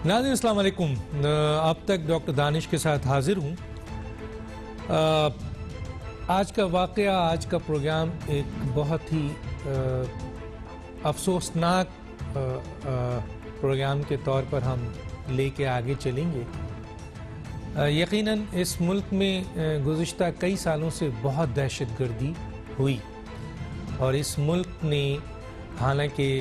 नाज़रीन अस्सलाम वालेकुम। अब तक डॉक्टर दानिश के साथ हाजिर हूँ। आज का वाक़या, आज का प्रोग्राम एक बहुत ही अफसोसनाक प्रोग्राम के तौर पर हम लेके आगे चलेंगे। यकीनन इस मुल्क में गुज़िश्ता कई सालों से बहुत दहशतगर्दी हुई और इस मुल्क ने, हालांकि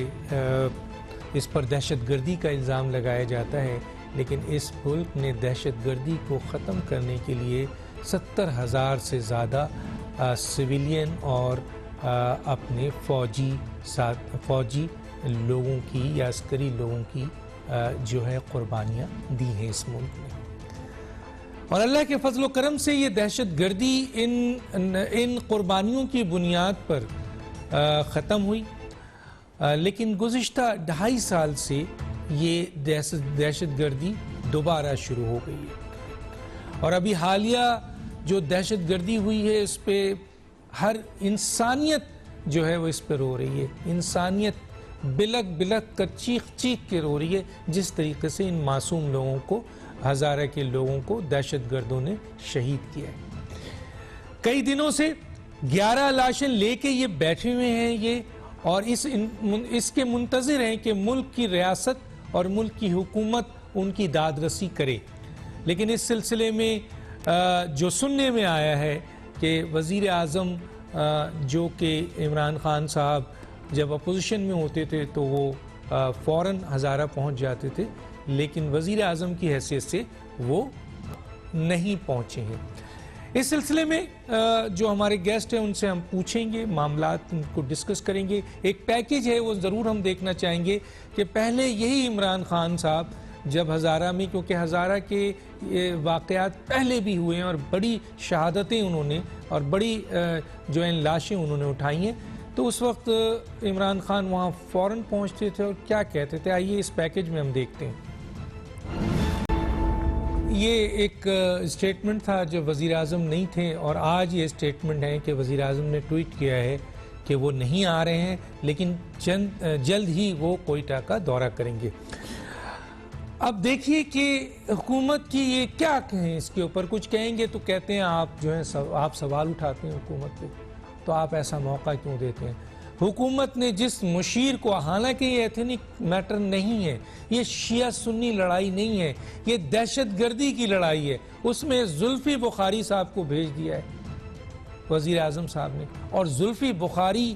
इस पर दहशतगर्दी का इल्ज़ाम लगाया जाता है, लेकिन इस मुल्क ने दहशतगर्दी को ख़त्म करने के लिए 70,000 से ज़्यादा सिविलियन और अपने फ़ौजी लोगों की या अस्करी लोगों की जो है कुर्बानियाँ दी हैं इस मुल्क में। और अल्लाह के फजल व करम से ये दहशतगर्दी इन कुर्बानियों की बुनियाद पर ख़त्म हुई, लेकिन गुज़िश्ता 2.5 साल से ये दहशतगर्दी दोबारा शुरू हो गई है। और अभी हालिया जो दहशतगर्दी हुई है, इस पे हर इंसानियत जो है वो इस पर रो रही है। इंसानियत बिलक बिलक कर, चीख चीख के रो रही है, जिस तरीके से इन मासूम लोगों को, हज़ारे के लोगों को दहशतगर्दों ने शहीद किया है। कई दिनों से 11 लाशें लेके ये बैठे हुए हैं ये, और इसके मुंतज़िर हैं कि मुल्क की रियासत और मुल्क की हुकूमत उनकी दादरसी करे। लेकिन इस सिलसिले में जो सुनने में आया है कि वज़ीर आज़म जो कि इमरान खान साहब जब अपोजिशन में होते थे तो वो फ़ौरन हज़ारा पहुंच जाते थे, लेकिन वज़ीर आज़म की हैसियत से वो नहीं पहुंचे हैं। इस सिलसिले में जो हमारे गेस्ट हैं उनसे हम पूछेंगे, मामलात उनको डिस्कस करेंगे। एक पैकेज है वो ज़रूर हम देखना चाहेंगे कि पहले यही इमरान खान साहब जब हज़ारा में, क्योंकि हज़ारा के वाक़यात पहले भी हुए हैं और बड़ी शहादतें उन्होंने और बड़ी जो इन लाशें उन्होंने उठाई हैं, तो उस वक्त इमरान खान वहाँ फ़ौरन पहुँचते थे और क्या कहते थे, आइए इस पैकेज में हम देखते हैं। ये एक स्टेटमेंट था जब वज़ीर आज़म नहीं थे, और आज ये स्टेटमेंट है कि वज़ीर आज़म ने ट्वीट किया है कि वो नहीं आ रहे हैं, लेकिन जल्द ही वो कोयटा का दौरा करेंगे। अब देखिए कि हुकूमत की ये क्या कहें, इसके ऊपर कुछ कहेंगे तो कहते हैं आप जो है आप सवाल उठाते हैं हुकूमत पे, तो आप ऐसा मौका क्यों देते हैं। हुकूमत ने जिस मुशीर को, हालांकि ये एथनिक मैटर नहीं है, ये शिया सुन्नी लड़ाई नहीं है, ये दहशतगर्दी की लड़ाई है, उसमें जुल्फी बुखारी साहब को भेज दिया है वज़ीर आज़म साहब ने। और जुल्फी बुखारी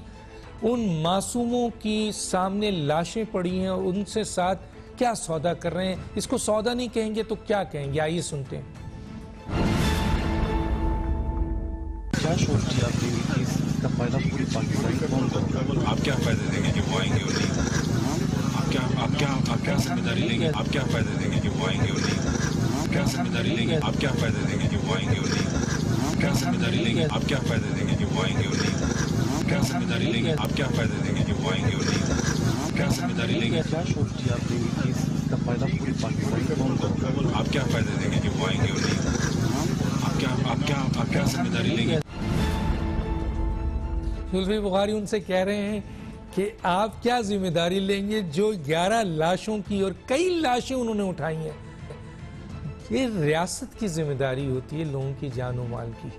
उन मासूमों की सामने लाशें पड़ी हैं और उनसे साथ क्या सौदा कर रहे हैं। इसको सौदा नहीं कहेंगे तो क्या कहेंगे, आइए सुनते हैं। क्या सोचती है आपकी इसका फायदा पूरी पाकिस्तान कौन को? आप क्या फायदे देंगे कि वो आएंगे और नहीं? आप क्या जिम्मेदारी लेंगे? आप क्या फायदे देंगे कि वो आएंगे और नहीं? क्या जिम्मेदारी लेंगे? आप क्या फायदे देंगे कि वो आएंगे और नहीं? क्या जिम्मेदारी लेंगे? आप क्या फायदे देंगे कि वो आएंगे और नहीं? क्या जिम्मेदारी लेंगे? आप क्या फायदे देंगे कि वो आएंगे और नहीं? क्या जिम्मेदारी लेंगे? क्या सोचती है आपकी इसका फायदा पूरी पाकिस्तान कौन को? आप क्या फायदे देंगे कि वो आएंगे और नहीं? आप क्या जिम्मेदारी लेंगे? जुल्फी बुखारी उनसे कह रहे हैं कि आप क्या जिम्मेदारी लेंगे जो 11 लाशों की, और कई लाशें उन्होंने उठाई हैं। ये रियासत की जिम्मेदारी होती है लोगों की जान और माल की।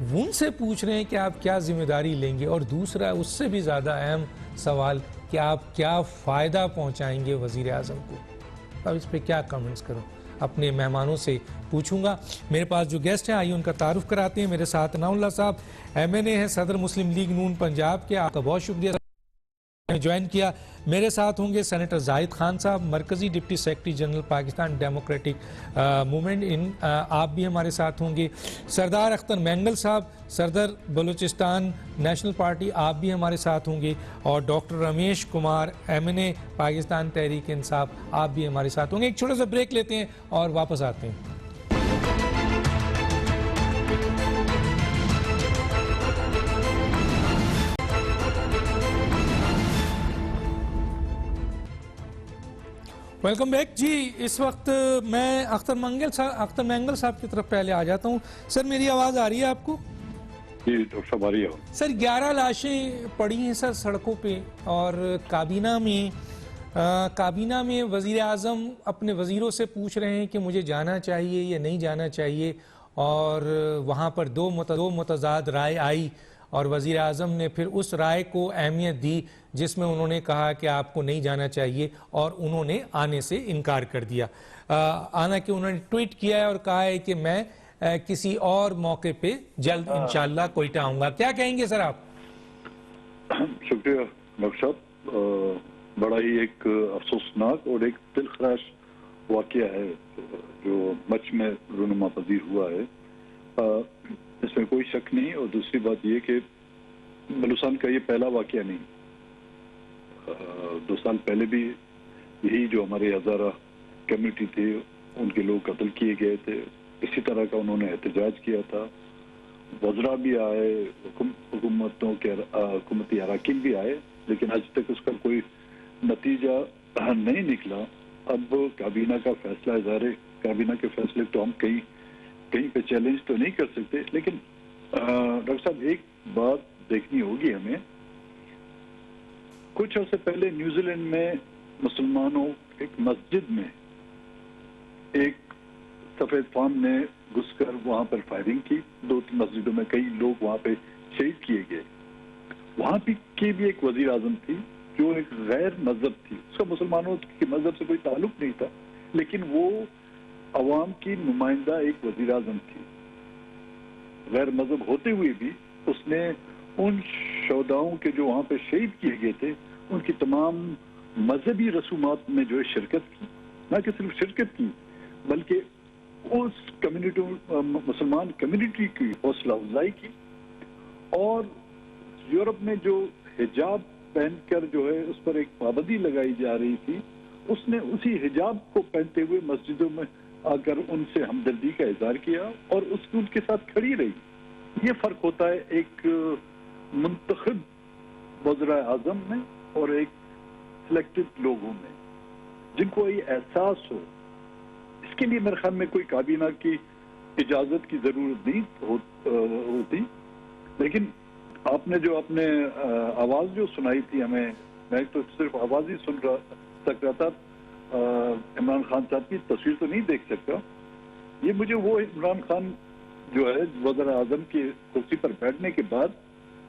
वो उनसे पूछ रहे हैं कि आप क्या जिम्मेदारी लेंगे, और दूसरा उससे भी ज़्यादा अहम सवाल कि आप क्या फ़ायदा पहुंचाएंगे वज़ीर आज़म को। अब इस पर क्या कमेंट्स करूं, अपने मेहमानों से पूछूंगा। मेरे पास जो गेस्ट हैं आइए उनका तारुफ कराते हैं। मेरे साथ अनाउल्लाह साहब MNA हैं, सदर मुस्लिम लीग नून पंजाब के, आपका बहुत शुक्रिया ज्वाइन किया। मेरे साथ होंगे सेनेटर जाहिद खान साहब, मरकज़ी deputy secretary general Pakistan Democratic Movement, आप भी हमारे साथ होंगे। सरदार अख्तर मैंगल साहब, सदर बलूचिस्तान नेशनल पार्टी, आप भी हमारे साथ होंगे। और डॉक्टर रमेश कुमार MNA पाकिस्तान तहरीक इंसाफ, आप भी हमारे साथ होंगे। एक छोटा सा ब्रेक लेते हैं और वापस आते हैं। वेलकम बैक जी। इस वक्त मैं अख्तर मैंगल साहब की तरफ पहले आ जाता हूँ। सर मेरी आवाज़ आ रही है आपको? जी डॉक्टर साहब आ रही है। सर 11 लाशें पड़ी हैं सर सड़कों पे, और काबीना में काबीना में वज़ीर आज़म अपने वज़ीरों से पूछ रहे हैं कि मुझे जाना चाहिए या नहीं जाना चाहिए, और वहाँ पर दो मुतज़ाद राय आई और वज़ीर आज़म ने फिर उस राय को अहमियत दी जिसमें उन्होंने कहा कि आपको नहीं जाना चाहिए, और उन्होंने आने से इनकार कर दिया। हालांकि उन्होंने ट्वीट किया है और कहा है कि मैं किसी और मौके पे जल्द इंशाअल्लाह कोयटा आऊँगा। क्या कहेंगे सर आप? शुक्रिया डॉक्टर साहब। बड़ा ही एक अफसोसनाक और एक दिलखराश वाक़या है जो मच में रूनुमा पजीर हुआ है, इसमें कोई शक नहीं। और दूसरी बात यह कि बलूचिस्तान का ये पहला वाक़या नहीं, 2 साल पहले भी यही जो हमारे हज़ारा कम्युनिटी थी उनके लोग कत्ल किए गए थे, इसी तरह का उन्होंने एहतजाज किया था। वज़रा भी आए, हुकूमती अराकीन भी आए, लेकिन आज तक उसका कोई नतीजा नहीं निकला। अब काबीना का फैसला, ज़ाहिर है काबीना के फैसले तो हम कहीं पे चैलेंज तो नहीं कर सकते, लेकिन डॉक्टर साहब एक बात देखनी होगी हमें। कुछ अर्से पहले न्यूजीलैंड में मुसलमानों एक मस्जिद में एक सफेद फार्म ने घुसकर वहां पर फायरिंग की। 2-3 मस्जिदों में कई लोग वहां पे शहीद किए गए। वहां की भी एक वजीर आजम थी जो एक गैर मजहब थी, उसका मुसलमानों के मजहब से कोई ताल्लुक नहीं था, लेकिन वो अवाम की नुमाइंदा एक वजीर आजम थी। गैर मजहब होते हुए भी उसने उन शोदाओं के जो वहां पे शहीद किए गए थे उनकी तमाम मजहबी रसूमात में जो है शिरकत की। न कि सिर्फ शिरकत की बल्कि उस कम्युनिटी, मुसलमान कम्युनिटी की हौसला अफजाई की। और यूरोप में जो हिजाब पहनकर जो है उस पर एक पाबंदी लगाई जा रही थी, उसने उसी हिजाब को पहनते हुए मस्जिदों में आकर उनसे हमदर्दी का इजहार किया और उनके साथ खड़ी रही। ये फर्क होता है एक मुंतखब वज़ीर आज़म में और एक सिलेक्टेड लोगों में, जिनको ये एहसास हो। इसके लिए मेरे ख्याल में कोई काबीना की इजाजत की जरूरत नहीं होती। लेकिन आपने जो अपने आवाज जो सुनाई थी हमें, मैं तो सिर्फ आवाज ही सुन रहा था, इमरान खान साहब की तस्वीर तो नहीं देख सकता। ये मुझे वो इमरान खान जो है वज़ीर आज़म की कुर्सी पर बैठने के बाद,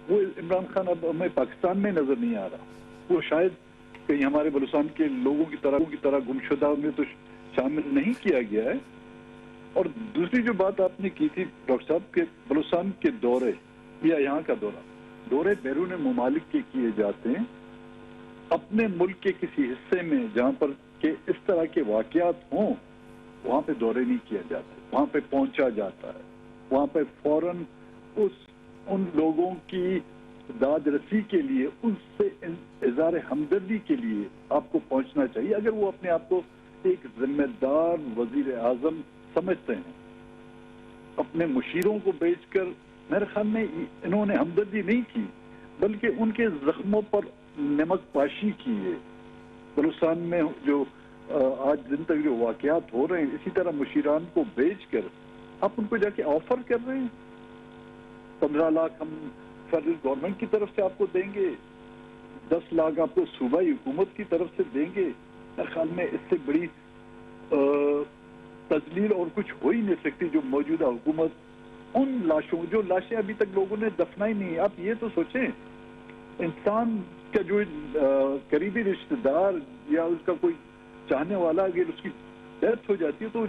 वो इमरान खान अब हमें पाकिस्तान में नजर नहीं आ रहा। वो शायद कहीं हमारे बलूचिस्तान के लोगों की तरह गुमशुदा में तो शामिल नहीं किया गया है। और दूसरी जो बात आपने की थी डॉक्टर साहब के बलूचिस्तान के दौरे या यहाँ का दौरे बैरून मुमालिक के किए जाते हैं। अपने मुल्क के किसी हिस्से में जहाँ पर के इस तरह के वाकयात हों, वहाँ पे दौरे नहीं किए जाते, वहाँ पे पहुंचा जाता है। वहाँ पे फौरन उन लोगों की दाद रसी के लिए, उससे इज़हार हमदर्दी के लिए आपको पहुंचना चाहिए, अगर वो अपने आप को एक जिम्मेदार वजीर आजम समझते हैं। अपने मुशीरों को बेचकर मेरे ख्याल में इन्होंने हमदर्दी नहीं की, बल्कि उनके जख्मों पर नमक पाशी की है। बलूचिस्तान में जो आज दिन तक जो वाकयात हो रहे हैं, इसी तरह मुशीरान को बेचकर आप उनको जाके ऑफर कर रहे हैं। 15 लाख हम फेडरल गवर्नमेंट की तरफ से आपको देंगे, 10 लाख आपको सूबाई हुकूमत की तरफ से देंगे। मेरे ख्याल में इससे बड़ी तजलील और कुछ हो ही नहीं सकती जो मौजूदा हुकूमत उन जो लाशें अभी तक लोगों ने दफनाई नहीं। आप ये तो सोचें, इंसान का जो करीबी रिश्तेदार या उसका कोई चाहने वाला अगर उसकी डेथ हो जाती है तो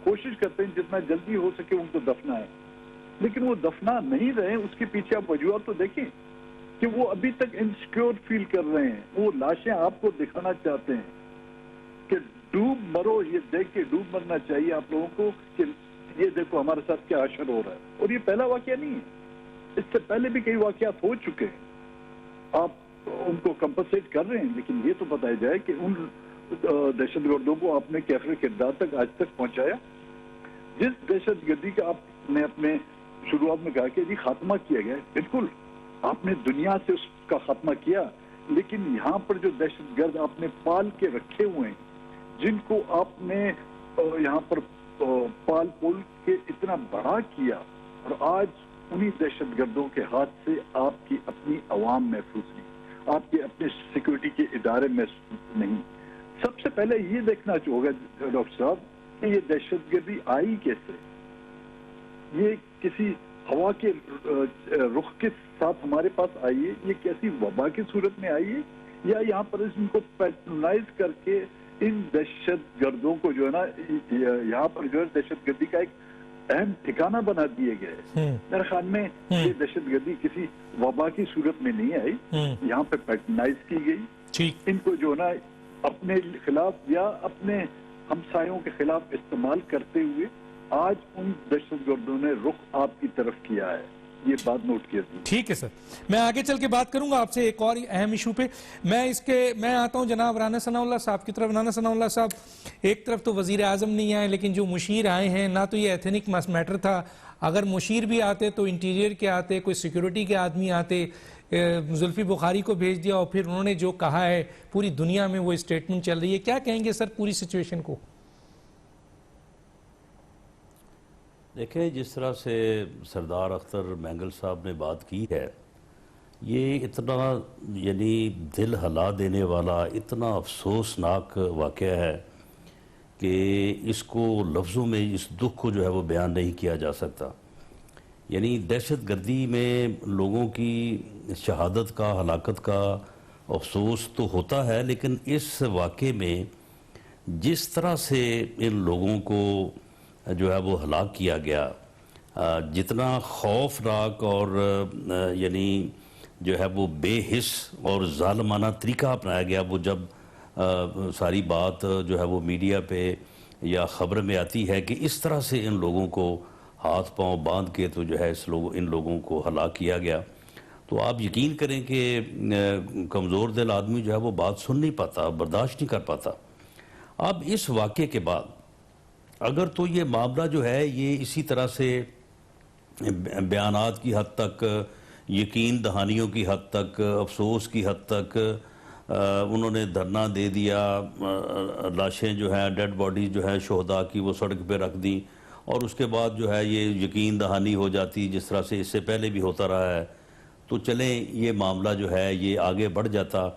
कोशिश करते हैं जितना जल्दी हो सके उनको दफनाएं, लेकिन वो दफना नहीं रहे। उसके पीछे आप वजूहत तो देखें कि वो अभी तक इनसिक्योर फील कर रहे हैं। वो लाशें आपको दिखाना चाहते हैं कि डूब मरो, ये देख के डूब मरना चाहिए आप लोगों को कि ये देखो हमारे साथ क्या असर हो रहा है। और ये पहला वाकया नहीं है, इससे पहले भी कई वाकयात हो चुके हैं। आप उनको कंपनसेट कर रहे हैं, लेकिन ये तो बताया जाए कि उन दहशतगर्दों को आपने कैफरे किरदार तक आज तक पहुंचाया। जिस दहशतगर्दी का आपने अपने शुरुआत में कहा कि जी खात्मा किया गया, बिल्कुल आपने दुनिया से उसका खात्मा किया, लेकिन यहाँ पर जो दहशतगर्द आपने पाल के रखे हुए हैं, जिनको आपने यहाँ पर पाल पोल के इतना बड़ा किया, और आज उन्हीं दहशतगर्दों के हाथ से आपकी अपनी अवाम महफूज नहीं, आपके अपने सिक्योरिटी के इदारे महफूज नहीं। सबसे पहले ये देखना होगा डॉक्टर साहब कि ये दहशतगर्दी आई कैसे, ये किसी हवा के रुख के साथ हमारे पास आई है, ये कैसी वबा की सूरत में आई है, या यहाँ पर इनको पैट्रोनाइज करके इन दहशतगर्दों को जो है ना यहाँ पर जो है दहशतगर्दी का एक अहम ठिकाना बना दिए गए। मेरे ख्याल में ये दहशतगर्दी किसी वबा की सूरत में नहीं आई, यहाँ पे पैट्रोनाइज की गई, इनको जो है ना अपने खिलाफ या अपने हमसायों के खिलाफ इस्तेमाल करते हुए आज उन दहशतगर्दों ने रुख आपकी तरफ किया है। ये बात नोट कीजिए। ठीक है सर, मैं आगे चल के बात करूंगा आपसे एक और अहम इशू पे। मैं आता हूं जनाब राना सनाउल्लाह साहब की तरफ। राना सनाउल्लाह साहब, एक तरफ तो वजीर आजम नहीं आए, लेकिन जो मुशीर आए हैं, ना तो ये एथनिक मैटर था, अगर मुशीर भी आते तो इंटीरियर के आते, कोई सिक्योरिटी के आदमी आते, जुल्फी बुखारी को भेज दिया और फिर उन्होंने जो कहा है पूरी दुनिया में वो स्टेटमेंट चल रही है। क्या कहेंगे सर पूरी सिचुएशन को? देखें, जिस तरह से सरदार अख्तर मैंगल साहब ने बात की है, ये इतना यानी दिल हिला देने वाला, इतना अफसोसनाक वाक़या है कि इसको लफ्ज़ों में इस दुख को जो है वो बयान नहीं किया जा सकता। यानी दहशतगर्दी में लोगों की शहादत का, हलाकत का अफसोस तो होता है, लेकिन इस वाक़े में जिस तरह से इन लोगों को जो है वो हलाक किया गया, जितना खौफनाक और यानी जो है वो बेहिस और ज़ालिमाना तरीका अपनाया गया, वो जब सारी बात जो है वो मीडिया पे या ख़बर में आती है कि इस तरह से इन लोगों को हाथ पांव बांध के तो जो है इन लोगों को हलाक किया गया, तो आप यकीन करें कि कमज़ोर दिल आदमी जो है वो बात सुन नहीं पाता, बर्दाश्त नहीं कर पाता। अब इस वाक़े के बाद अगर तो ये मामला जो है ये इसी तरह से बयानात की हद तक, यकीन दहानियों की हद तक, अफसोस की हद तक उन्होंने धरना दे दिया, लाशें जो हैं, डेड बॉडी जो है शोहदा की, वो सड़क पे रख दी, और उसके बाद जो है ये यकीन दहानी हो जाती, जिस तरह से इससे पहले भी होता रहा है, तो चलें ये मामला जो है ये आगे बढ़ जाता।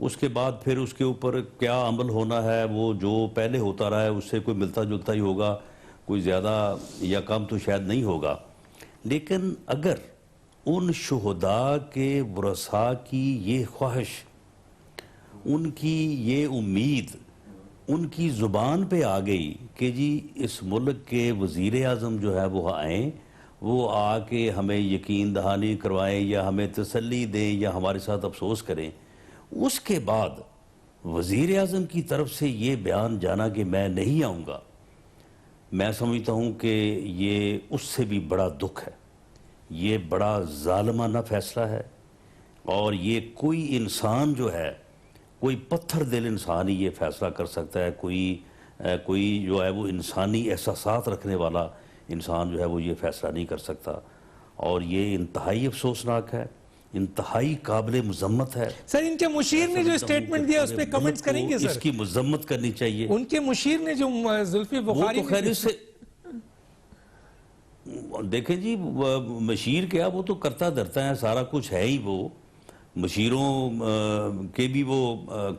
उसके बाद फिर उसके ऊपर क्या अमल होना है, वो जो पहले होता रहा है उससे कोई मिलता जुलता ही होगा, कोई ज़्यादा या कम तो शायद नहीं होगा। लेकिन अगर उन शुहदा के वरसा की ये ख्वाहिश, उनकी ये उम्मीद उनकी ज़ुबान पे आ गई कि जी इस मुल्क के वज़ीर आज़म जो है वो आएँ, वो आके हमें यकीन दहानी करवाएं या हमें तसल्ली दें या हमारे साथ अफसोस करें, उसके बाद वज़ीर आज़म की तरफ से ये बयान जाना कि मैं नहीं आऊँगा, मैं समझता हूँ कि ये उससे भी बड़ा दुख है, ये बड़ा ज़ालिमाना फ़ैसला है। और ये कोई इंसान जो है, कोई पत्थर दिल इंसान ही ये फ़ैसला कर सकता है, कोई जो है वो इंसानी एहसासात रखने वाला इंसान जो है वो ये फ़ैसला नहीं कर सकता। और ये इंतहाई अफसोसनाक है, इंतहाई काबिल मुज़म्मत है। सर, इनके मुशीर ने जो स्टेटमेंट दिया उस पर कमेंट्स करेंगे सर? इसकी मुज़म्मत करनी चाहिए। उनके मुशीर ने जो जुल्फी बुखारी, वो तो खैर से देखें जी, मशीर क्या, वो तो करता धरता है, सारा कुछ है ही, वो मशीरों के भी वो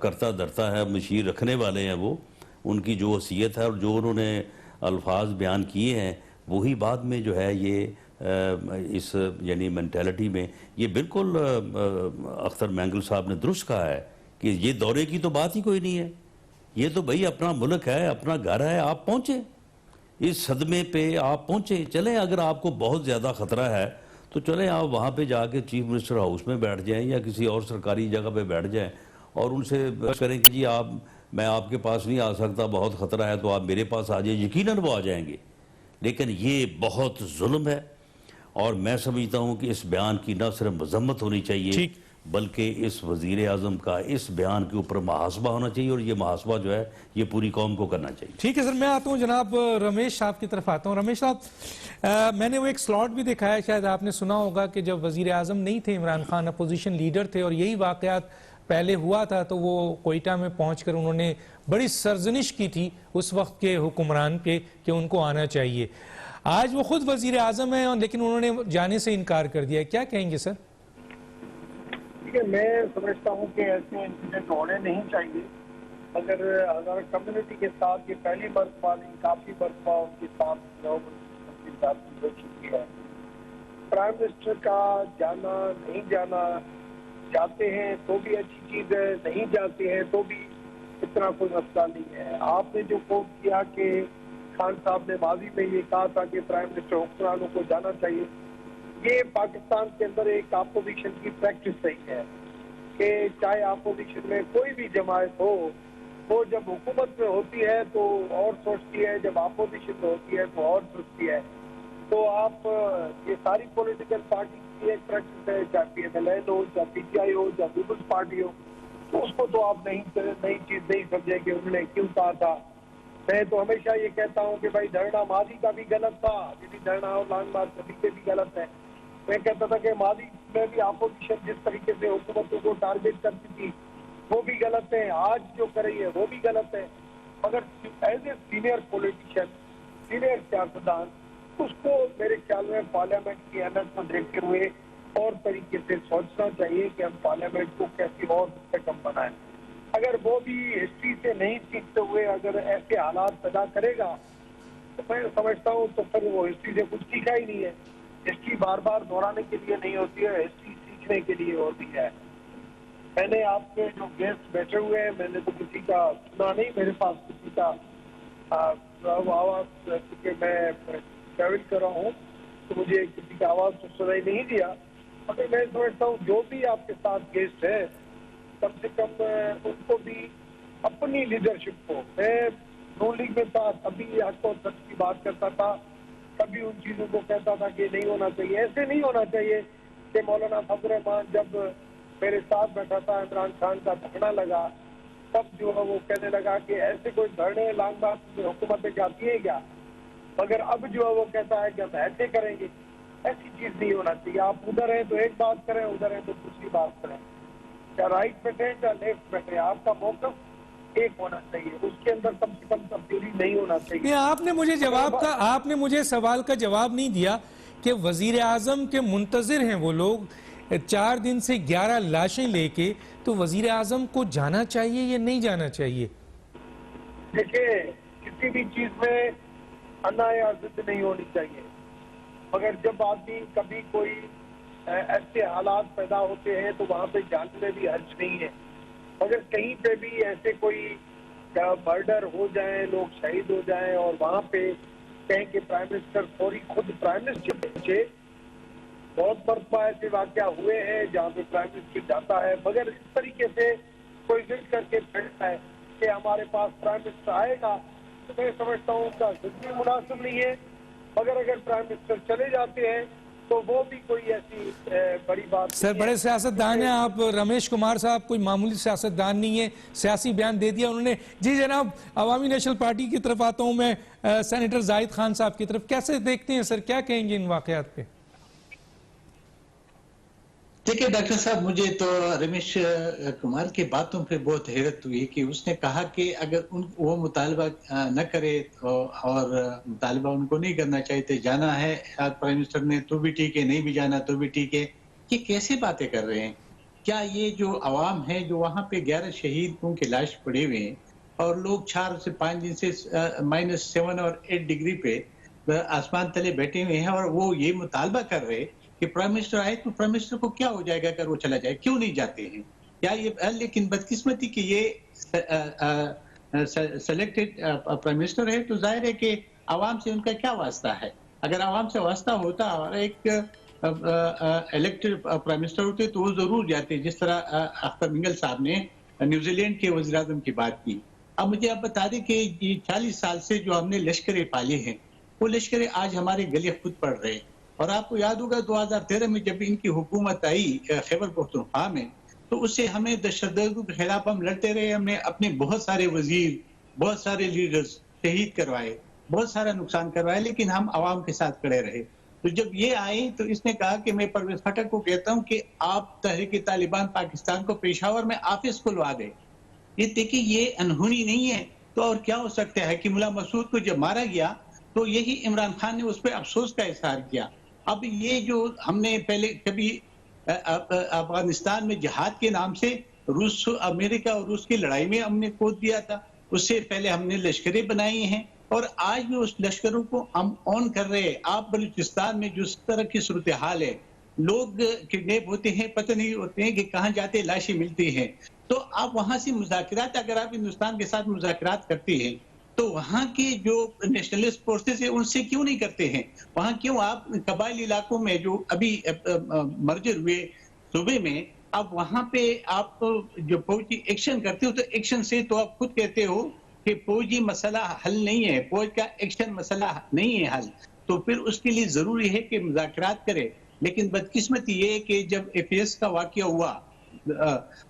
करता धरता है, मशीर रखने वाले हैं वो, उनकी जो वसीयत है और जो उन्होंने अल्फाज बयान किए हैं वही बाद में जो है ये इस यानी मेंटालिटी में ये बिल्कुल अख्तर मैंगल साहब ने दुरुस्त कहा है कि ये दौरे की तो बात ही कोई नहीं है, ये तो भाई अपना मुल्क है, अपना घर है, आप पहुँचे इस सदमे पे, आप पहुँचे, चलें अगर आपको बहुत ज़्यादा ख़तरा है तो चलें आप वहाँ पे जाके चीफ मिनिस्टर हाउस में बैठ जाएं या किसी और सरकारी जगह पे बैठ जाएं और उनसे करें कि जी मैं आपके पास नहीं आ सकता, बहुत ख़तरा है, तो आप मेरे पास आ जाइए, यकीनन वो आ जाएंगे। लेकिन ये बहुत जुल्म है और मैं समझता हूँ कि इस बयान की न सिर्फ मजम्मत होनी चाहिए बल्कि इस वज़ीर आज़म का इस बयान के ऊपर मुहासबा होना चाहिए और ये मुहासबा जो है ये पूरी कौम को करना चाहिए। ठीक है सर, मैं आता हूँ जनाब रमेश साहब की तरफ आता हूँ। रमेश साहब, मैंने वो एक स्लॉट भी दिखाया, शायद आपने सुना होगा कि जब वज़ीर आज़म नहीं थे, इमरान खान अपोजिशन लीडर थे और यही वाक़यात पहले हुआ था, तो वो कोयटा में पहुँच कर उन्होंने बड़ी सरजनिश की थी उस वक्त के हुक्मरान पे कि उनको आना चाहिए। आज वो खुद वज़ीर आज़म है लेकिन उन्होंने जाने से इनकार कर दिया, क्या कहेंगे सर? मैं समझता हूँ कि ऐसे इंसिडेंट होने नहीं चाहिए मगर हमारे कम्युनिटी के साथ ये पहली मरतबा नहीं, काफी मरतबा उनके साथ हो चुकी है। प्राइम मिनिस्टर का जाना नहीं जाना, जाते हैं तो भी अच्छी चीज है, नहीं जाते हैं तो भी इतना कोई मसला नहीं है। आपने जो कोट किया कि खान साहब ने माजी में ये कहा था कि प्राइम मिनिस्टर हुक्मरानों को जाना चाहिए, ये पाकिस्तान के अंदर एक अपोजिशन की प्रैक्टिस रही है कि चाहे अपोजिशन में कोई भी जमात हो, वो जब हुकूमत में होती है तो और सोचती है, जब अपोजिशन में होती है तो और सोचती है। तो आप ये सारी पॉलिटिकल पार्टी की एक प्रैक्टिस है, चाहे PMLN हो, चाहे PTI हो, चाहे पीपल्स पार्टी हो, तो उसको तो आप नई चीज नहीं समझेंगे उन्होंने क्यों कहा था। मैं तो हमेशा ये कहता हूँ कि भाई धरना माजी का भी गलत था, यदि धरना और लॉन्ग मार्च सभी के भी गलत है। मैं कहता था कि माजी में भी अपोजिशन जिस तरीके से हुकूमतों को टारगेट करती थी वो भी गलत है, आज जो कर रही है वो भी गलत है। मगर as a senior politician, senior सियासतदान, उसको मेरे ख्याल में पार्लियामेंट की अहमियत को देखते हुए और तरीके से सोचना चाहिए कि हम पार्लियामेंट को कैसे और उससे कम बनाएं। अगर वो भी हिस्ट्री से नहीं सीखते हुए अगर ऐसे हालात पैदा करेगा तो मैं समझता हूँ तो फिर वो हिस्ट्री से कुछ सीखा ही नहीं है। हिस्ट्री बार बार दोहराने के लिए नहीं होती है, हिस्ट्री सीखने के लिए होती है। मैंने आपके जो गेस्ट बैठे हुए हैं, मैंने तो किसी का सुना नहीं, मेरे पास किसी का आवाज, क्योंकि मैं ट्रैवल कर रहा हूँ तो मुझे किसी का आवाज तो सुनाई नहीं दिया। मगर मैं समझता हूँ जो भी आपके साथ गेस्ट है, कम से कम उनको भी अपनी लीडरशिप को, मैं नून लीग में था तभी हक और सच की बात करता था, कभी उन चीजों को कहता था कि नहीं होना चाहिए। ऐसे नहीं होना चाहिए कि मौलाना फजल रहमान जब मेरे साथ बैठा था, इमरान खान का धरना लगा, तब जो है वो कहने लगा कि ऐसे कोई धरने लांगबाज में हुकूमतें जाती है क्या, मगर अब जो है वो कहता है कि हम ऐसे करेंगे। ऐसी चीज नहीं होना चाहिए। आप उधर हैं तो एक बात करें, उधर हैं तो दूसरी बात करें, या राइट बैठे या लेफ्ट बैठे, आपका मौकफ एक होना चाहिए, उसके अंदर कम से कम तब्दीली नहीं होना चाहिए। आपने मुझे सवाल का जवाब नहीं दिया कि वजीर आजम के मुंतजिर हैं वो लोग 4 दिन से 11 लाशें लेके, तो वजीर आजम को जाना चाहिए या नहीं जाना चाहिए? देखिए, किसी भी चीज में अन्ना या जिद नहीं होनी चाहिए, मगर जब आदमी कभी कोई ऐसे हालात पैदा होते हैं तो वहाँ पे जाने में भी हर्ज नहीं है। अगर कहीं पे भी ऐसे कोई मर्डर हो जाए, लोग शहीद हो जाएं और वहाँ पे कहें कि प्राइम मिनिस्टर फौरी खुद प्राइम मिनिस्टर पहुंचे, बहुत मरतबा ऐसे वाक़या हुए हैं जहाँ पे प्राइम मिनिस्टर जाता है, मगर इस तरीके से कोई जिद करके बैठता है कि हमारे पास प्राइम मिनिस्टर आएगा, तो मैं समझता हूँ उनका जिद भी मुनासिब नहीं है। मगर अगर प्राइम मिनिस्टर चले जाते हैं तो वो भी कोई ऐसी बड़ी बात। सर, बड़े सियासतदान हैं आप। रमेश कुमार साहब कोई मामूली सियासतदान नहीं है, सियासी बयान दे दिया उन्होंने। जी जनाब, अवामी नेशनल पार्टी की तरफ आता हूं मैं, सेनेटर जाहिद खान साहब की तरफ। कैसे देखते हैं सर, क्या कहेंगे इन वाकयात पे? देखिए डॉक्टर साहब, मुझे तो रमेश कुमार की बातों पे बहुत हैरत हुई कि उसने कहा कि अगर वो मुतालबा न करे और मुतालबा उनको नहीं करना चाहिए, जाना है आज प्राइम मिनिस्टर ने तो भी ठीक है, नहीं भी जाना तो भी ठीक है। ये कैसे बातें कर रहे हैं? क्या ये जो अवाम है जो वहाँ पे 11 शहीदों की लाश पड़े हुए हैं और लोग 4 से 5 दिन से -7 और 8 डिग्री पे आसमान तले बैठे हुए हैं और वो ये मुतालबा कर रहे कि प्राइम मिनिस्टर आए तो प्राइम मिनिस्टर को क्या हो जाएगा अगर वो चला जाए, क्यों नहीं जाते हैं? या ये, लेकिन बदकिस्मती कि ये सेलेक्टेड प्राइम मिनिस्टर है तो जाहिर है कि आवाम से उनका क्या वास्ता है। अगर आवाम से वास्ता होता और एक इलेक्टेड प्राइम मिनिस्टर होते तो वो जरूर जाते, जिस तरह अख्तर मिंगल साहब ने न्यूजीलैंड के वज़ीर आज़म की बात की। अब मुझे आप बता दें कि 40 साल से जो हमने लश्करें पाले हैं वो लश्करें आज हमारे गले खुद पड़ रहे हैं। और आपको याद होगा 2013 में जब इनकी हुकूमत आई खैबर पख्तूनख्वा में, तो उससे हमें दहशतगर्दों के खिलाफ हम लड़ते रहे। हमने अपने बहुत सारे वजीर, बहुत सारे लीडर्स शहीद करवाए, बहुत सारा नुकसान करवाया, लेकिन हम आवाम के साथ खड़े रहे। तो जब ये आए तो इसने कहा कि मैं परवेज खटक को कहता हूँ कि आप तहरीक तालिबान पाकिस्तान को पेशावर में ऑफिस खुलवा दे। ये देखिए, ये अनहोनी नहीं है तो और क्या हो सकता है कि मुल्ला मसूद को जब मारा गया तो यही इमरान खान ने उस पर अफसोस का इजहार किया। अब ये जो हमने पहले कभी अफगानिस्तान में जिहाद के नाम से रूस अमेरिका और रूस की लड़ाई में हमने खो दिया था, उससे पहले हमने लश्करें बनाई हैं और आज भी उस लश्करों को हम ऑन कर रहे हैं। आप बलूचिस्तान में जिस तरह की सूरत हाल है, लोग किडनैप होते हैं, पता नहीं होते हैं कि कहाँ जाते लाशें मिलती हैं। तो आप वहां से मुज़ाकरात, अगर आप हिंदुस्तान के साथ मुज़ाकरात करते हैं तो वहां की जो नेशनलिस्ट फोर्सेस है उनसे क्यों नहीं करते हैं? वहां क्यों आप कबायली इलाकों में जो अभी मर्जर हुए सूबे में, आप वहां पे आप जो फौजी एक्शन करते हो, तो एक्शन से तो आप खुद कहते हो कि फौजी मसला हल नहीं है, फौज का एक्शन मसला नहीं है हल, तो फिर उसके लिए जरूरी है कि मुज़ाकरात करे। लेकिन बदकिस्मती ये है कि जब एफएस का वाकया हुआ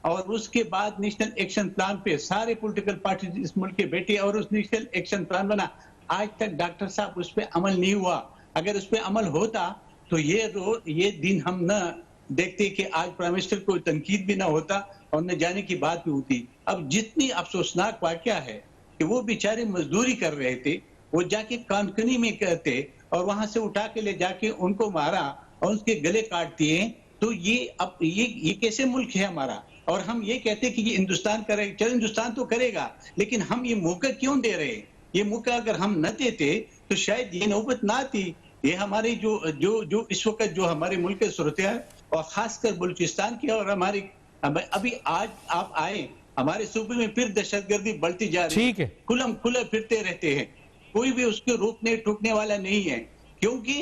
और उसके बाद नेशनल एक्शन प्लान पे सारे पॉलिटिकल पार्टी इस मुल्क के बैठे और उस नेशनल एक्शन प्लान बना, आज तक डॉक्टर साहब उस पर अमल नहीं हुआ। अगर उस पर अमल होता तो ये दिन हम न देखते कि आज प्राइम मिनिस्टर को तनकीद भी ना होता और न जाने की बात भी होती। अब जितनी अफसोसनाक वाकया है कि वो बेचारे मजदूरी कर रहे थे, वो जाके कानकनी में कहते और वहां से उठा के ले जाके उनको मारा और उसके गले काट दिए। तो ये कैसे मुल्क है हमारा? और हम ये कहते कि ये हिंदुस्तान करेगा, चलो हिंदुस्तान तो करेगा, लेकिन हम ये मौका क्यों दे रहे हैं? ये मौका अगर हम न देते तो शायद ये नौबत ना आती। ये हमारे जो इस वक्त जो हमारे मुल्क की सूरत है और खासकर बलूचिस्तान की, और हमारी अभी आज आप आए हमारे सूबे में फिर दहशतगर्दी बढ़ती जा रही है, खुलम खुले फिरते रहते हैं, कोई भी उसके रोकने टोकने वाला नहीं है, क्योंकि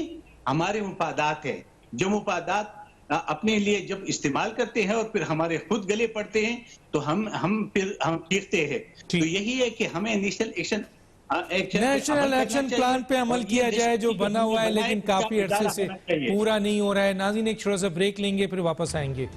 हमारे मुफादात है। जो मुफादात अपने लिए जब इस्तेमाल करते हैं और फिर हमारे खुद गले पड़ते हैं तो हम चीखते हैं। तो यही है कि हमें नेशनल एक्शन प्लान पे अमल किया जाए जो बना हुआ है, लेकिन काफी अरसे से पूरा नहीं हो रहा है। नाज़रीन, एक छोटा सा ब्रेक लेंगे, फिर वापस आएंगे।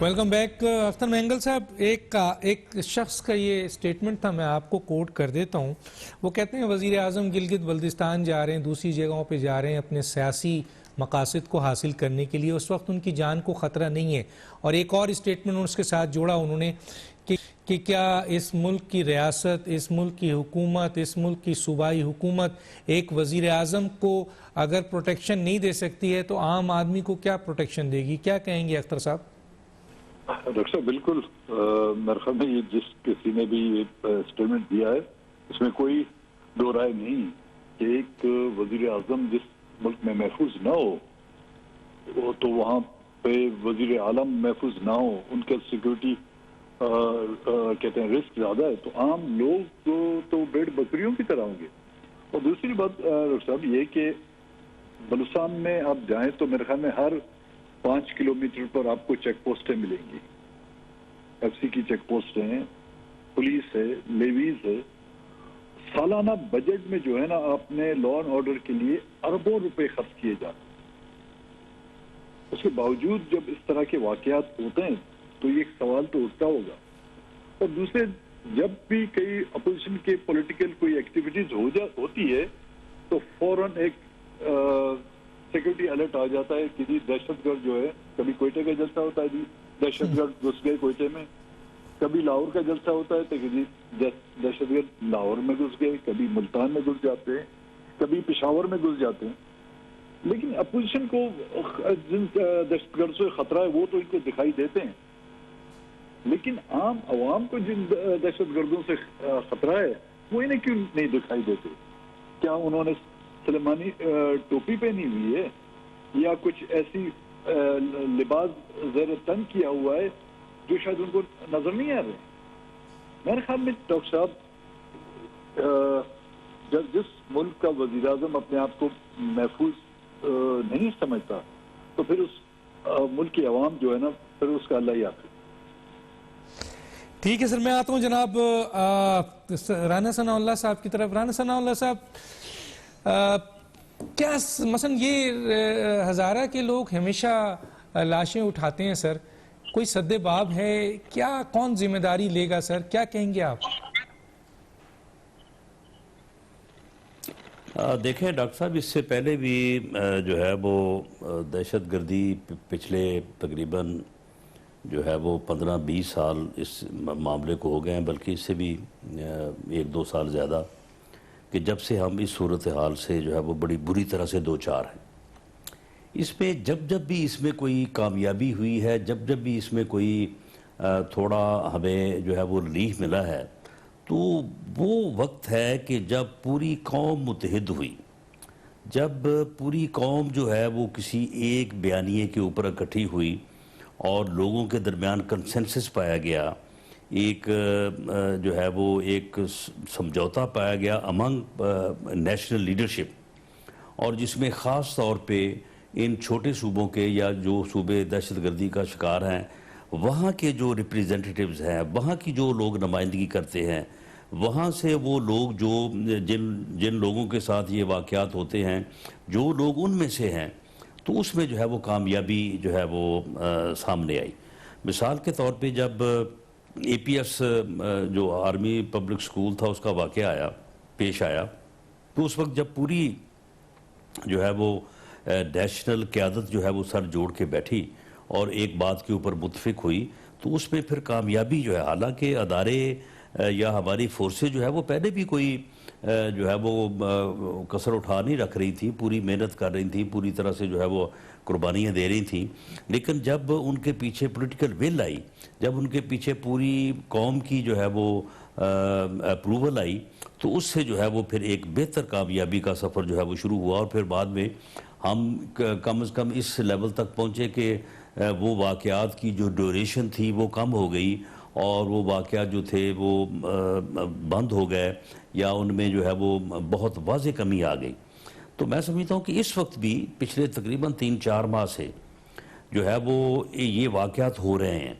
Welcome back. अख्तर मेंगल साहब, एक शख्स का ये स्टेटमेंट था, मैं आपको कोट कर देता हूँ। वो कहते हैं वज़ीर आज़म गिलगित बल्तिस्तान जा रहे हैं, दूसरी जगहों पे जा रहे हैं अपने सियासी मकासद को हासिल करने के लिए, उस वक्त उनकी जान को ख़तरा नहीं है। और एक और स्टेटमेंट उसके साथ जोड़ा उन्होंने कि क्या इस मुल्क की रियासत, इस मुल्क की हुकूमत, इस मुल्क की सूबाई हुकूमत एक वज़ीर आज़म को अगर प्रोटेक्शन नहीं दे सकती है तो आम आदमी को क्या प्रोटेक्शन देगी? क्या कहेंगे अख्तर साहब? डॉक्टर साहब, बिल्कुल मेरे ख्याल में ये जिस किसी ने भी ये स्टेटमेंट दिया है इसमें कोई दो राय नहीं कि एक वजीर आजम जिस मुल्क में महफूज ना हो तो वहाँ पे वजीर आलम महफूज ना हो, उनका सिक्योरिटी कहते हैं रिस्क ज्यादा है, तो आम लोग तो भेड़ बकरियों की तरह होंगे। और दूसरी बात डॉक्टर साहब ये कि बलूचिस्तान में आप जाएं तो मेरे ख्याल में हर 5 किलोमीटर पर आपको चेक पोस्टें मिलेंगी, एफसी की चेक पोस्टें हैं, पुलिस है, लेवीज है। सालाना बजट में जो है ना, आपने लॉ एंड ऑर्डर के लिए अरबों रुपए खर्च किए जाते हैं। उसके बावजूद जब इस तरह के वाकयात होते हैं तो ये सवाल तो उठता होगा। और दूसरे, जब भी कई अपोजिशन के पॉलिटिकल कोई एक्टिविटीज होती है तो फौरन एक सिक्योरिटी अलर्ट आ जाता है कि जी दहशतगर्द जो है, कभी कोयटे का जलसा होता है जी दहशतगर्द घुस गए कोयटे में, कभी लाहौर का जलसा होता है तो जी दहशतगर्द लाहौर में घुस गए, कभी मुल्तान में घुस जाते हैं, कभी पेशावर में घुस जाते हैं। लेकिन अपोजिशन को जिन दहशतगर्द से खतरा है वो तो इनको दिखाई देते हैं, लेकिन आम आवाम को जिन दहशतगर्दों से खतरा है वो इन्हें क्यों नहीं दिखाई देते? क्या उन्होंने सलेमानी टोपी पहनी हुई है या कुछ ऐसी लिबास ज़ेर तन किया हुआ है जो शायद उनको नजर नहीं आ रहे? मेरे ख्याल में डॉक्टर साहब, जब जिस मुल्क का वज़ीर आज़म अपने आप को महफूज नहीं समझता तो फिर उस मुल्क की आवाम जो है ना, फिर उसका अल्लाह ही आखिर। ठीक है सर, मैं आता हूँ जनाब राना सनाउल्लाह साहब की तरफ। राना सनाउल्लाह साहब, क्या मसलन ये हज़ारा के लोग हमेशा लाशें उठाते हैं सर, कोई सद्देबाब है क्या? कौन जिम्मेदारी लेगा सर? क्या कहेंगे आप? देखें डॉक्टर साहब, इससे पहले भी जो है वो दहशतगर्दी पिछले तकरीबन जो है वो 15-20 साल इस मामले को हो गए हैं, बल्कि इससे भी 1-2 साल ज़्यादा, कि जब से हम इस सूरत हाल से जो है वो बड़ी बुरी तरह से दो चार हैं। इसमें जब जब भी इसमें कोई कामयाबी हुई है, जब जब भी इसमें कोई थोड़ा हमें जो है वो रिलीफ मिला है, तो वो वक्त है कि जब पूरी कौम मुत्तहिद हुई, जब पूरी कौम जो है वो किसी एक बयानिए के ऊपर इकट्ठी हुई और लोगों के दरमियान कंसेंसस पाया गया, एक जो है वो एक समझौता पाया गया अमंग नेशनल लीडरशिप, और जिसमें ख़ास तौर पे इन छोटे सूबों के या जो सूबे दहशतगर्दी का शिकार हैं वहाँ के जो रिप्रेजेंटेटिव्स हैं, वहाँ की जो लोग नुमाइंदगी करते हैं, वहाँ से वो लोग जो जिन लोगों के साथ ये वाक़यात होते हैं, जो लोग उनमें से हैं, तो उसमें जो है वो कामयाबी जो है वो सामने आई। मिसाल के तौर पे जब APS जो आर्मी पब्लिक स्कूल था उसका वाक़या आया पेश आया, तो उस वक्त जब पूरी जो है वो नेशनल क़यादत जो है वो सर जोड़ के बैठी और एक बात के ऊपर मुत्तफिक हुई, तो उसमें फिर कामयाबी जो है, हालांकि अदारे या हमारी फोर्सेज जो है वो पहले भी कोई जो है वो कसर उठा नहीं रख रही थी, पूरी मेहनत कर रही थी, पूरी तरह से जो है वो कुर्बानियाँ दे रही थी, लेकिन जब उनके पीछे पॉलिटिकल विल आई, जब उनके पीछे पूरी कौम की जो है वो अप्रूवल आई, तो उससे जो है वो फिर एक बेहतर कामयाबी का सफ़र जो है वो शुरू हुआ। और फिर बाद में हम कम से कम इस लेवल तक पहुँचे कि वो वाक़यात की जो ड्यूरेशन थी वो कम हो गई और वो वाक़यात जो थे वो बंद हो गए या उनमें जो है वो बहुत वाज़ेह कमी आ गई। तो मैं समझता हूँ कि इस वक्त भी पिछले तकरीबन 3-4 माह से जो है वो ये वाक़यात हो रहे हैं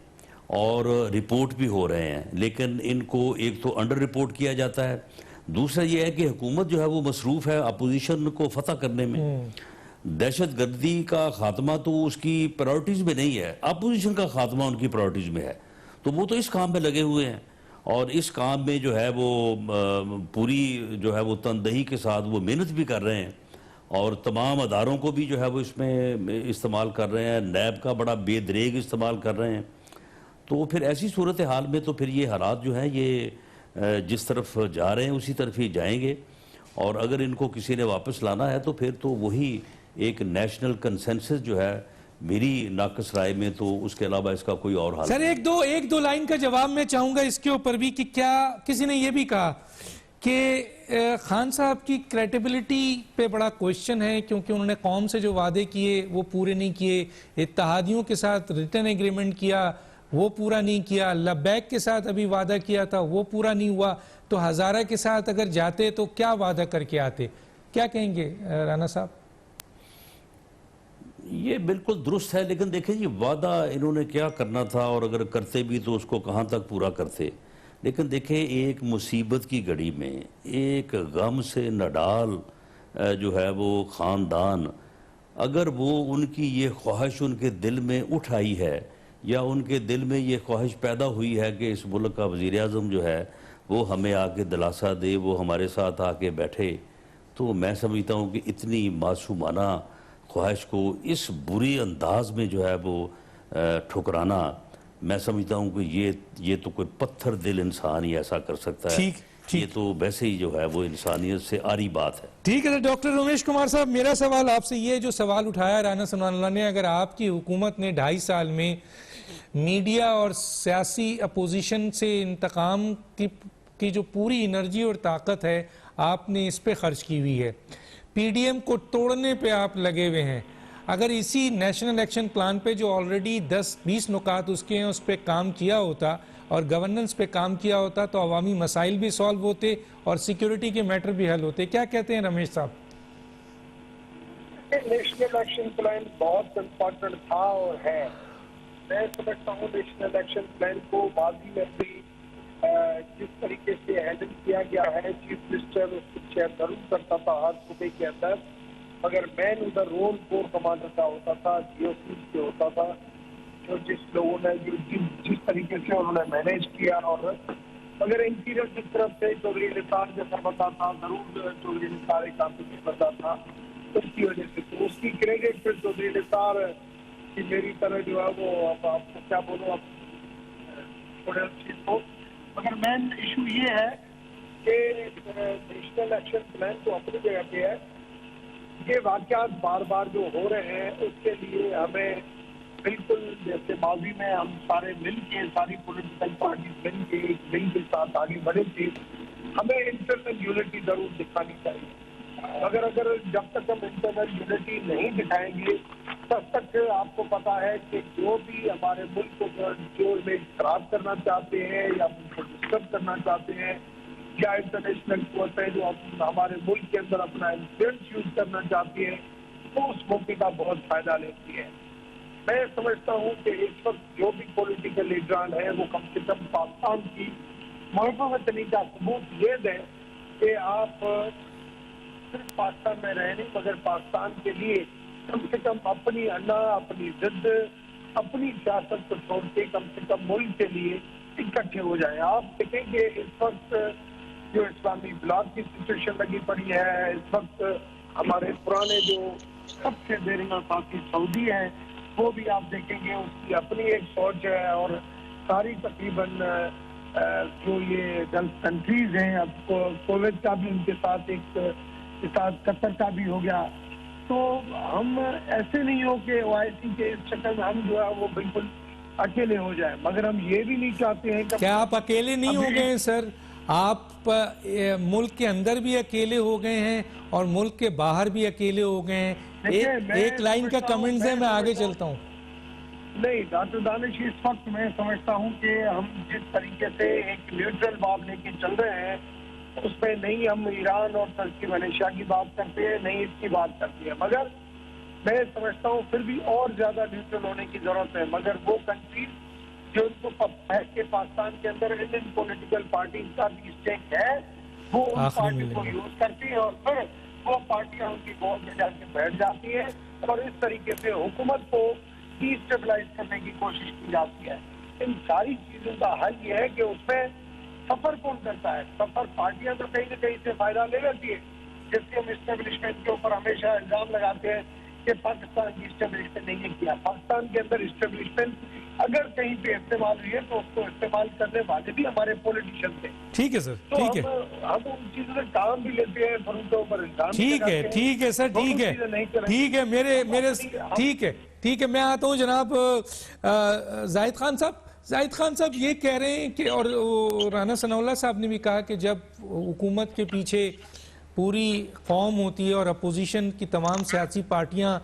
और रिपोर्ट भी हो रहे हैं, लेकिन इनको एक तो अंडर रिपोर्ट किया जाता है, दूसरा ये है कि हुकूमत जो है वो मसरूफ़ है अपोजिशन को फतह करने में। दहशत गर्दी का खात्मा तो उसकी प्रायोरिटीज़ में नहीं है, अपोजिशन का खात्मा उनकी प्रायोरिटीज़ में है, तो वो तो इस काम में लगे हुए हैं और इस काम में जो है वो पूरी जो है वो तनदही के साथ वो मेहनत भी कर रहे हैं और तमाम अदारों को भी जो है वो इसमें इस्तेमाल कर रहे हैं, नैब का बड़ा बेदरेग इस्तेमाल कर रहे हैं। तो फिर ऐसी सूरत हाल में तो फिर ये हालात जो हैं ये जिस तरफ जा रहे हैं उसी तरफ ही जाएंगे, और अगर इनको किसी ने वापस लाना है तो फिर तो वही एक नेशनल कंसेंसस जो है मेरी नाकस राय में, तो उसके अलावा इसका कोई और हाल सर एक दो लाइन का जवाब मैं चाहूंगा इसके ऊपर भी कि क्या किसी ने ये भी कहा कि खान साहब की क्रेडिबिलिटी पे बड़ा क्वेश्चन है क्योंकि उन्होंने कौम से जो वादे किए वो पूरे नहीं किए, इत्तेहादियों के साथ रिटर्न एग्रीमेंट किया वो पूरा नहीं किया, लब्बैक के साथ अभी वादा किया था वो पूरा नहीं हुआ, तो हज़ारा के साथ अगर जाते तो क्या वादा करके आते, क्या कहेंगे राना साहब? ये बिल्कुल दुरुस्त है, लेकिन देखें जी वादा इन्होंने क्या करना था और अगर करते भी तो उसको कहाँ तक पूरा करते। लेकिन देखें एक मुसीबत की घड़ी में एक गम से नडाल जो है वो ख़ानदान, अगर वो उनकी ये ख्वाहिश उनके दिल में उठ आई है या उनके दिल में ये ख्वाहिश पैदा हुई है कि इस मुल्क का वज़ीर आज़म जो है वो हमें आके दिलासा दे, वो हमारे साथ आके बैठे, तो मैं समझता हूँ कि इतनी मासूमाना ख्वाहिश को इस बुरी अंदाज में जो है वो ठुकराना, मैं समझता हूँ कि ये तो कोई पत्थर दिल इंसान ही ऐसा कर सकता है। ये तो वैसे ही जो है वो इंसानियत से आरी बात है। ठीक है डॉक्टर रमेश कुमार साहब, मेरा सवाल आपसे ये जो सवाल उठाया राना सलमान ने, अगर आपकी हुकूमत ने 2.5 साल में मीडिया और सियासी अपोजिशन से इंतकाम की जो पूरी एनर्जी और ताकत है आपने इस पे खर्च की हुई है, PDM को तोड़ने पे आप लगे हुए हैं, अगर इसी नेशनल एक्शन प्लान पे जो ऑलरेडी 10-20 नुकात उसके हैं उस पर काम किया होता और गवर्नेंस पे काम किया होता तो अवामी मसाइल भी सॉल्व होते और सिक्योरिटी के मैटर भी हल होते। क्या कहते हैं रमेश साहब? नेशनल एक्शन प्लान बहुत इम्पोर्टेंट था और है। मैं समझता हूँ नेशनल एक्शन प्लान को माजी में भी जिस तरीके से हैंडल किया गया है, चीफ मिनिस्टर उसको चेयर जरूर करता था हर सूबे के अंदर, मगर मैन उधर रोल कोर कमांडर का होता था, GOC से होता था, जो जिस लोगों ने जिस तरीके से उन्होंने मैनेज किया, और मगर इंटीरियर की तरफ से चौधरी निसार जैसा बता था, जरूर चौधरी निसार एक आंतरिक बता था, उसकी वजह से तो उसकी क्रेडिट फिर चौधरी निसार की मेरी तरह जो है वो अब आपको क्या बोलो, अब थोड़े चीज को, मगर मेन इशू ये है कि नेशनल एक्शन प्लान तो अपनी जगह पे है, ये वाकयात बार बार जो हो रहे हैं उसके लिए हमें बिल्कुल, जैसे माजी में हम सारे मिल के, सारी पॉलिटिकल पार्टी मिल के एक बिल के साथ आगे बढ़े थे, हमें इंटरनल यूनिटी जरूर दिखानी चाहिए। अगर जब तक हम इंटरनल यूनिटी नहीं दिखाएंगे तब तक आपको पता है कि जो भी हमारे मुल्क को जो इमेज खराब करना चाहते हैं या उनको डिस्टर्ब करना चाहते हैं, या इंटरनेशनल फोर्सें जो हमारे मुल्क के अंदर अपना इन्फ्लुएंस यूज करना चाहती है, वो उस मौके का बहुत फायदा लेती है। मैं समझता हूँ कि इस वक्त जो भी पॉलिटिकल लीडरान है वो कम से कम पाकिस्तान की महबूबतनी का सबूत ये दें कि आप सिर्फ पाकिस्तान में रहे नहीं, मगर पाकिस्तान के लिए कम से कम अपनी अन्ना, अपनी जिद, अपनी सियासत को छोड़ के कम से कम मुल्क के लिए इकट्ठे हो जाए। आप देखेंगे इस वक्त जो इस्लामी ब्लॉक की सिचुएशन लगी पड़ी है, इस वक्त हमारे पुराने जो सबसे देरिंगा साथी सऊदी है, वो भी आप देखेंगे उसकी अपनी एक सोच है, और सारी तकरीबन जो ये गल्फ कंट्रीज हैं, अब कोविड का भी उनके साथ कतर का भी हो गया, तो हम ऐसे नहीं हो कि ओआईसी के इस शक्ल में हम जो है वो बिल्कुल अकेले हो जाए, मगर हम ये भी नहीं चाहते हैं कि क्या आप अकेले नहीं हो गए हैं सर? आप मुल्क के अंदर भी अकेले हो गए हैं और मुल्क के बाहर भी अकेले हो गए हैं। एक लाइन का कमेंट है, मैं आगे चलता हूँ। नहीं डॉक्टर दानिश, इस वक्त मैं समझता हूँ कि हम जिस तरीके से एक न्यूट्रल बात लेके चल रहे हैं उसमें नहीं हम ईरान और तुर्की मलेशिया की बात करते हैं, नहीं इसकी बात करते हैं, मगर मैं समझता हूँ फिर भी और ज्यादा न्यूट्रल होने की जरूरत है। मगर वो कंट्रीज जो उनको पता है कि पाकिस्तान के अंदर इंडियन पॉलिटिकल पार्टी का भी स्टेक है, वो उन पार्टी को यूज करती है और फिर वो पार्टियां उनकी बोर्ड में जाके बैठ जाती है और इस तरीके से हुकूमत को डिस्टेबलाइज करने की कोशिश की जाती है। इन सारी चीजों का हल ये है कि उसमें सफर कौन करता है? सफर पार्टियां तो कहीं न कहीं से फायदा ले लेती है, जैसे हम इस्टेब्लिशमेंट के ऊपर हमेशा इल्जाम लगाते हैं कि पाकिस्तान की इस्टेब्लिशमेंट नहीं किया। पाकिस्तान के अंदर इस्टेब्लिशमेंट अगर कहीं पे इस्तेमाल हुई है तो उसको इस्तेमाल करने वाले भी हमारे पॉलिटिशियन थे। ठीक है सर, तो ठीक है, हम उन चीजों से काम भी लेते हैं, फिर उनके ऊपर इल्जाम ठीक है, ठीक है सर, ठीक है, ठीक है, मेरे ठीक है, मैं आता हूँ जनाब जाहिद खान साहब। जाहिद खान साहब ये कह रहे हैं कि, और राना सनाउल्लाह साहब ने भी कहा कि जब हुकूमत के पीछे पूरी कौम होती है और अपोजिशन की तमाम सियासी पार्टियां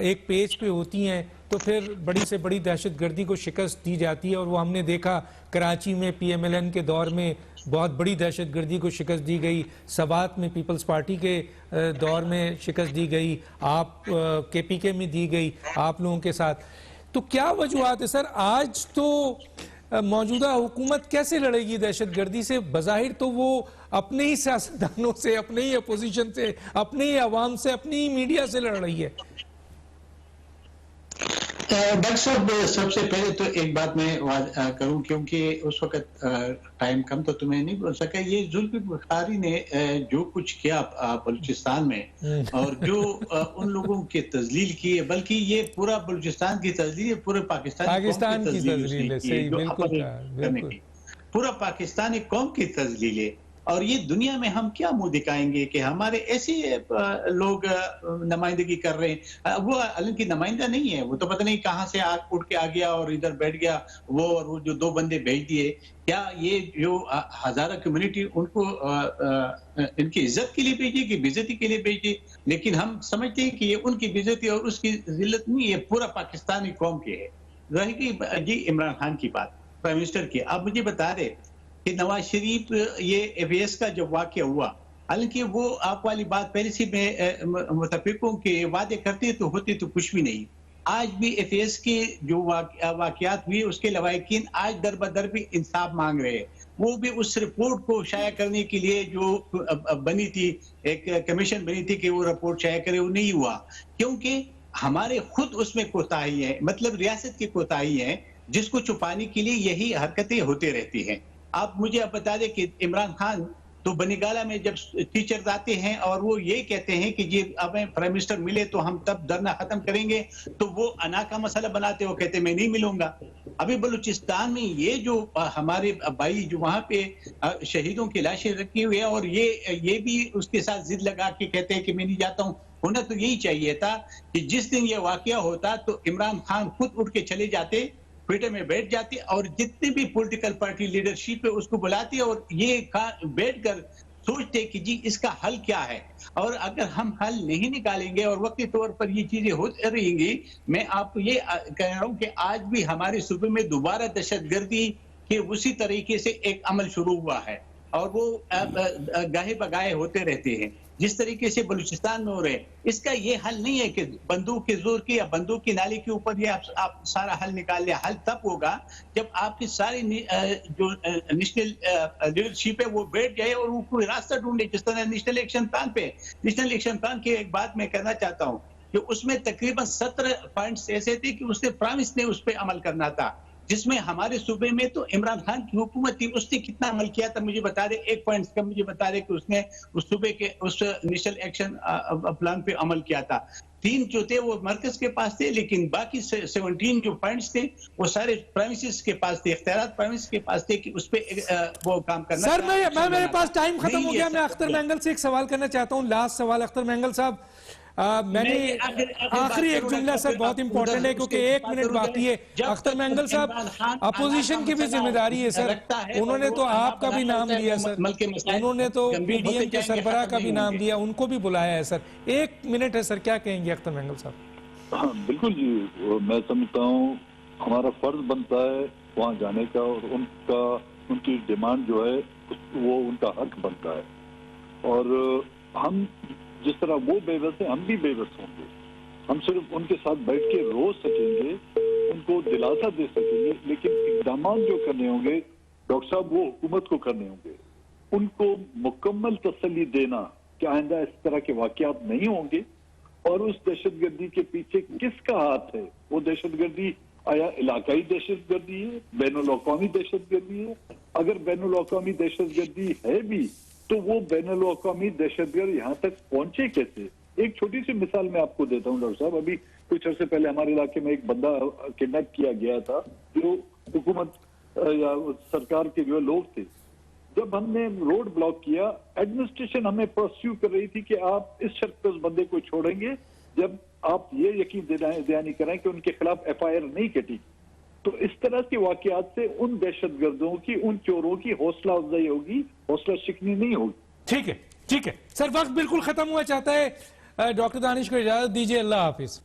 एक पेज पे होती हैं तो फिर बड़ी से बड़ी दहशतगर्दी को शिकस्त दी जाती है, और वो हमने देखा कराची में PMLN के दौर में बहुत बड़ी दहशतगर्दी को शिकस्त दी गई, सवात में पीपल्स पार्टी के दौर में शिकस्त दी गई, आप KPK में दी गई आप लोगों के साथ। तो क्या वजूहत है सर? आज तो मौजूदा हुकूमत कैसे लड़ेगी दहशतगर्दी से? बज़ाहिर तो वो अपने ही सियासतदानों से, अपने ही अपोजिशन से, अपने ही अवाम से, अपनी ही मीडिया से लड़ रही है। डॉक्टर साहब, सबसे पहले तो एक बात मैं करूं, क्योंकि उस वक्त टाइम कम तो तुम्हें नहीं बोल सका। ये जुल्फिकार बुखारी ने जो कुछ किया बलूचिस्तान में और जो उन लोगों की तजलील की है, बल्कि ये पूरा बलूचिस्तान की तजलील है, पूरे पाकिस्तान की तजलील है, सही, बिल्कुल पूरा पाकिस्तानी कौम की तजलील है। और ये दुनिया में हम क्या मुंह दिखाएंगे कि हमारे ऐसे लोग नुमाइंदगी कर रहे हैं? वो अलन की नुमाइंदा नहीं है, वो तो पता नहीं कहां से उठ के आ गया और इधर बैठ गया, वो और वो जो 2 बंदे भेज दिए। क्या ये जो हजारा कम्युनिटी उनको इनकी इज्जत के लिए भेजी कि बेइज्जती के लिए भेजी? लेकिन हम समझते हैं कि ये उनकी बेइज्जती और उसकी जिल्लत नहीं है, पूरा पाकिस्तानी कौम के है। रही जी इमरान खान की बात, प्राइम मिनिस्टर की, आप मुझे बता रहे कि नवाज शरीफ ये FAS का जब वाकया हुआ, हालांकि वो आप वाली बात पहले से मैं मुतफिक हूं कि वादे करते तो होते तो कुछ भी नहीं। आज भी FAS के जो वाकयात हुए उसके लवाकिन आज दर बदर भी इंसाफ मांग रहे हैं। वो भी उस रिपोर्ट को शाया करने के लिए जो बनी थी, एक कमीशन बनी थी कि वो रिपोर्ट शाया करे, वो नहीं हुआ क्योंकि हमारे खुद उसमें कोताही है, मतलब रियासत की कोताही है, जिसको छुपाने के लिए यही हरकतें होती रहती हैं। आप मुझे अब बता दें कि इमरान खान तो बनीगाला में जब टीचर्स आते हैं और वो ये कहते हैं कि जी हमें प्राइम मिनिस्टर मिले तो हम तब धरना खत्म करेंगे, तो वो अना का मसला बनाते हो, कहते मैं नहीं मिलूंगा। अभी बलूचिस्तान में ये जो हमारे भाई जो वहां पे शहीदों की लाशें रखी हुई है, और ये भी उसके साथ जिद लगा के कहते हैं कि मैं नहीं जाता हूं। होना तो यही चाहिए था कि जिस दिन ये वाकया होता तो इमरान खान खुद उठ के चले जाते, ट्विटर में बैठ जाते और जितने भी पॉलिटिकल पार्टी लीडरशिप है उसको बुलाते और ये बैठकर सोचते कि जी इसका हल क्या है। और अगर हम हल नहीं निकालेंगे और वक्ती तौर पर ये चीजें होती रहेंगी, मैं आपको ये कह रहा हूं कि आज भी हमारे सूबे में दोबारा दहशतगर्दी के उसी तरीके से एक अमल शुरू हुआ है और वो गाहे बगाहे होते रहते हैं जिस तरीके से बलूचिस्तान में हो रहे हैं। इसका ये हल नहीं है कि बंदूक के जोर की या बंदूक की नाली के ऊपर ये आप सारा हल निकाल लिया। हल तब होगा जब आपकी सारी जो नेशनल लीडरशिप है वो बैठ जाए और वो कोई रास्ता ढूंढे। जिस तरह नेशनल एक्शन प्लान की एक बात मैं कहना चाहता हूँ कि उसमें तकरीबन 17 पॉइंट्स ऐसे थे कि उसने प्रॉमिस ने उस पर अमल करना था, जिसमें हमारे सूबे में तो इमरान खान की हुकूमत थी, उसने कितना अमल किया था मुझे बता दे। एक पॉइंट का मुझे बता दे कि उसने उस सूबे के उस नेशनल एक्शन प्लान पे अमल किया था। 3 जो थे वो मरकज के पास थे, लेकिन बाकी 17 जो पॉइंट्स थे वो सारे प्राइमिसेस के पास थे, इख्तियारात प्राइमिस के पास थे कि उस पे वो काम करना। सर मैं मेरे पास टाइम खत्म हो गया। मैं अख्तर मैंगल से एक सवाल करना चाहता हूँ, लास्ट सवाल। अख्तर मैंगल साहब, मैंने आखिरी एक जुमला सर बहुत इंपॉर्टेंट है क्योंकि 1 मिनट बाकी है। अख्तर मैंगल साहब, अपोजिशन की भी जिम्मेदारी है सर, उन्होंने तो आपका भी नाम लिया सर, उन्होंने तो पीडीएम के सरबराह का भी नाम लिया, उनको भी बुलाया है सर। 1 मिनट है सर, क्या कहेंगे अख्तर मैंगल साहब? हाँ बिल्कुल जी, मैं समझता हूँ हमारा फर्ज बनता है वहाँ जाने का और उनकी डिमांड जो है वो उनका हक बनता है। और हम जिस तरह वो बेबस है हम भी बेबस होंगे। हम सिर्फ उनके साथ बैठ के रो सकेंगे, उनको दिलासा दे सकेंगे, लेकिन इकदाम जो करने होंगे डॉक्टर साहब वो हुकूमत को करने होंगे। उनको मुकम्मल तसल्ली देना कि आइंदा इस तरह के वाकयात नहीं होंगे। और उस दहशतगर्दी के पीछे किसका हाथ है? वो दहशतगर्दी आया इलाकाई दहशतगर्दी है, बैनुल-अक़वामी दहशतगर्दी है? अगर बैनुल-अक़वामी दहशतगर्दी है भी तो वो बैनुल-अक़वामी दहशतगर्द यहाँ तक पहुंचे कैसे? एक छोटी सी मिसाल मैं आपको देता हूँ डॉक्टर साहब। अभी कुछ अर्से पहले हमारे इलाके में एक बंदा किडनैप किया गया था, जो हुकूमत या सरकार के जो लोग थे। जब हमने रोड ब्लॉक किया, एडमिनिस्ट्रेशन हमें परस्यू कर रही थी कि आप इस शर्त पर उस बंदे को छोड़ेंगे जब आप ये यकीन दयानी करें कि उनके खिलाफ FIR नहीं कटी। तो इस तरह के वाकयात से उन दहशतगर्दों की, उन चोरों की हौसला अफजाई होगी, हौसला शिकनी नहीं होगी। ठीक है सर, वक्त बिल्कुल खत्म हुआ चाहता है। डॉक्टर दानिश को इजाजत दीजिए, अल्लाह हाफिज।